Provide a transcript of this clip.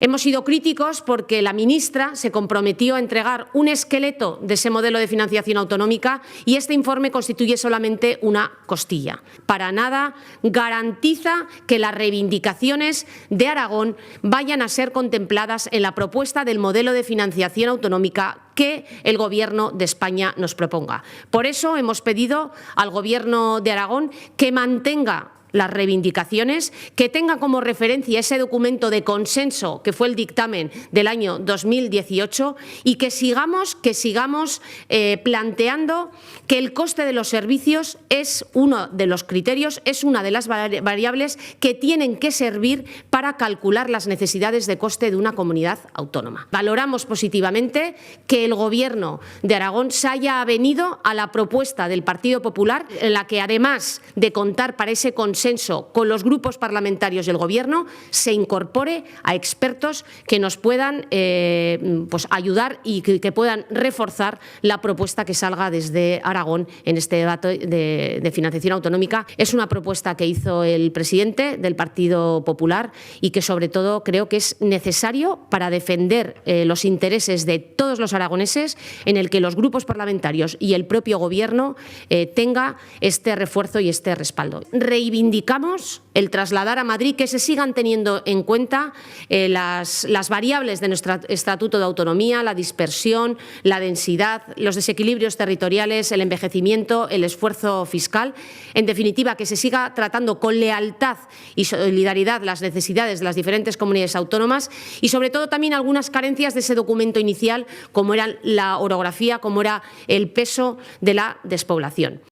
Hemos sido críticos porque la ministra se comprometió a entregar un esqueleto de ese modelo de financiación autonómica y este informe constituye solamente una costilla. Para nada garantiza que las reivindicaciones de Aragón vayan a ser contempladas en la propuesta del modelo de financiación autonómica que el Gobierno de España nos proponga. Por eso hemos pedido al Gobierno de Aragón que mantenga las reivindicaciones, que tenga como referencia ese documento de consenso que fue el dictamen del año 2018 y que sigamos planteando que el coste de los servicios es uno de los criterios, es una de las variables que tienen que servir para calcular las necesidades de coste de una comunidad autónoma. Valoramos positivamente que el Gobierno de Aragón se haya avenido a la propuesta del Partido Popular, en la que además de contar para ese consenso con los grupos parlamentarios y el Gobierno, se incorpore a expertos que nos puedan ayudar y que puedan reforzar la propuesta que salga desde Aragón en este debate de financiación autonómica. Es una propuesta que hizo el presidente del Partido Popular y que sobre todo creo que es necesario para defender los intereses de todos los aragoneses, en el que los grupos parlamentarios y el propio Gobierno tenga este refuerzo y este respaldo. Reivindicamos el trasladar a Madrid que se sigan teniendo en cuenta las variables de nuestro Estatuto de Autonomía, la dispersión, la densidad, los desequilibrios territoriales, el envejecimiento, el esfuerzo fiscal. En definitiva, que se siga tratando con lealtad y solidaridad las necesidades de las diferentes comunidades autónomas y, sobre todo, también algunas carencias de ese documento inicial, como era la orografía, como era el peso de la despoblación.